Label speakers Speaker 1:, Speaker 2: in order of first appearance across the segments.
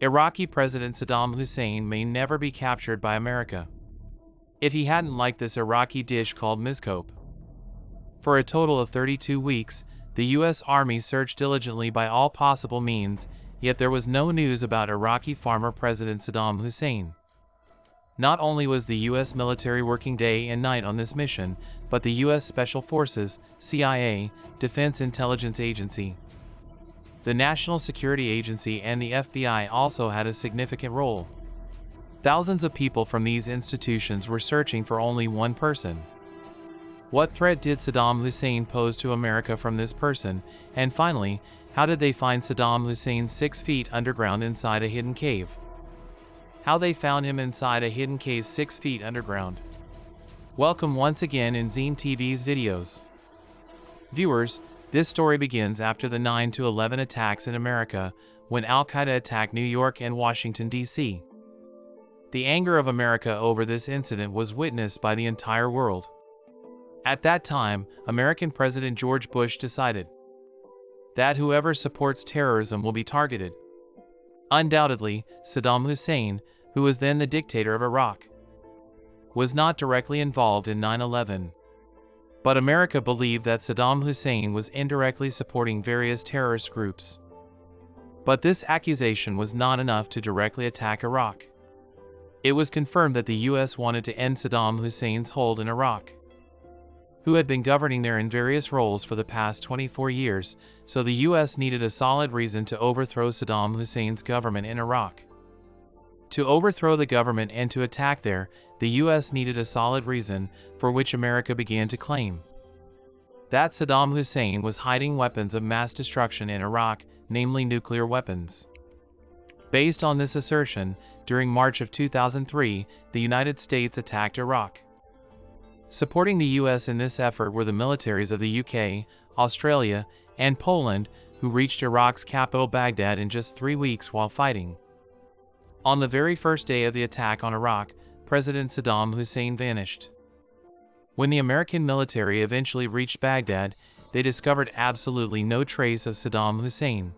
Speaker 1: Iraqi President Saddam Hussein may never be captured by America. If he hadn't liked this Iraqi dish called miskope. For a total of 32 weeks, the U.S. Army searched diligently by all possible means, yet there was no news about Iraqi former President Saddam Hussein. Not only was the U.S. military working day and night on this mission, but the U.S. Special Forces, CIA, Defense Intelligence Agency, the National Security Agency and the FBI also had a significant role. Thousands of people from these institutions were searching for only one person. What threat did Saddam Hussein pose to America from this person, and finally, how did they find Saddam Hussein 6 feet underground inside a hidden cave? How they found him inside a hidden cave 6 feet underground. Welcome once again in Zine TV's videos. Viewers, this story begins after the 9/11 attacks in America, when Al-Qaeda attacked New York and Washington, D.C. The anger of America over this incident was witnessed by the entire world. At that time, American President George Bush decided that whoever supports terrorism will be targeted. Undoubtedly, Saddam Hussein, who was then the dictator of Iraq, was not directly involved in 9/11. But America believed that Saddam Hussein was indirectly supporting various terrorist groups. But this accusation was not enough to directly attack Iraq. It was confirmed that the U.S. wanted to end Saddam Hussein's hold in Iraq, who had been governing there in various roles for the past 24 years, so the U.S. needed a solid reason to overthrow Saddam Hussein's government in Iraq. To overthrow the government and to attack there, the U.S. needed a solid reason, for which America began to claim that Saddam Hussein was hiding weapons of mass destruction in Iraq, namely nuclear weapons. Based on this assertion, during March of 2003, the United States attacked Iraq. Supporting the U.S. in this effort were the militaries of the UK, Australia, and Poland, who reached Iraq's capital Baghdad in just 3 weeks while fighting. On the very first day of the attack on Iraq, President Saddam Hussein vanished. When the American military eventually reached Baghdad, they discovered absolutely no trace of Saddam Hussein.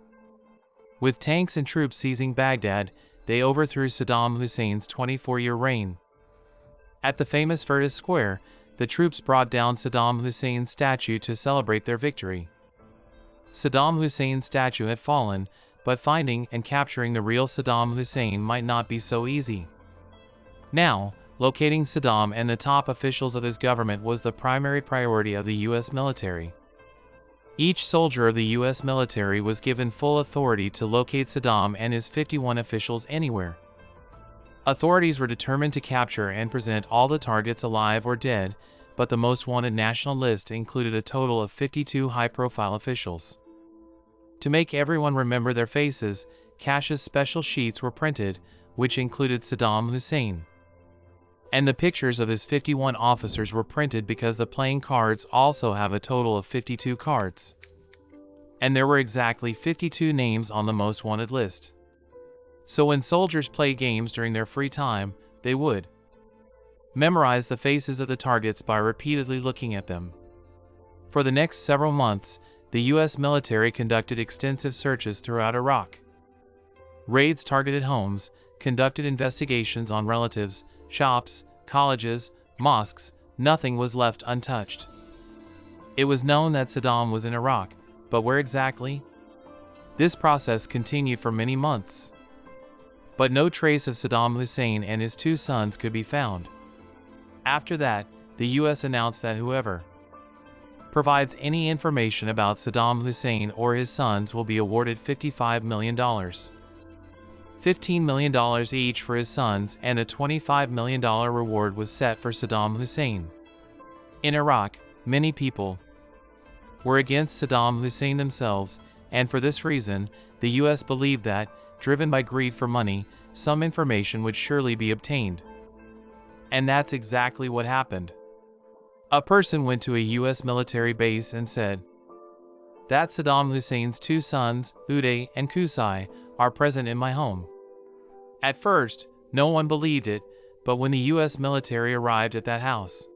Speaker 1: With tanks and troops seizing Baghdad, they overthrew Saddam Hussein's 24-year reign. At the famous Firdas Square, the troops brought down Saddam Hussein's statue to celebrate their victory. Saddam Hussein's statue had fallen, but finding and capturing the real Saddam Hussein might not be so easy. Now, locating Saddam and the top officials of his government was the primary priority of the U.S. military. Each soldier of the U.S. military was given full authority to locate Saddam and his 51 officials anywhere. Authorities were determined to capture and present all the targets alive or dead, but the most wanted national list included a total of 52 high-profile officials. To make everyone remember their faces, Cash's special sheets were printed, which included Saddam Hussein. And the pictures of his 51 officers were printed because the playing cards also have a total of 52 cards. And there were exactly 52 names on the most wanted list. So when soldiers played games during their free time, they would memorize the faces of the targets by repeatedly looking at them. For the next several months, the U.S. military conducted extensive searches throughout Iraq. Raids targeted homes, conducted investigations on relatives, shops, colleges, mosques. Nothing was left untouched. It was known that Saddam was in Iraq, but where exactly? This process continued for many months. But no trace of Saddam Hussein and his 2 sons could be found. After that, the U.S. announced that whoever provides any information about Saddam Hussein or his sons will be awarded $55 million. $15 million each for his sons, and a $25 million reward was set for Saddam Hussein. In Iraq, many people were against Saddam Hussein themselves, and for this reason, the U.S. believed that, driven by greed for money, some information would surely be obtained. And that's exactly what happened. A person went to a U.S. military base and said that Saddam Hussein's 2 sons, Uday and Qusay, are present in my home. At first, no one believed it, but when the U.S. military arrived at that house,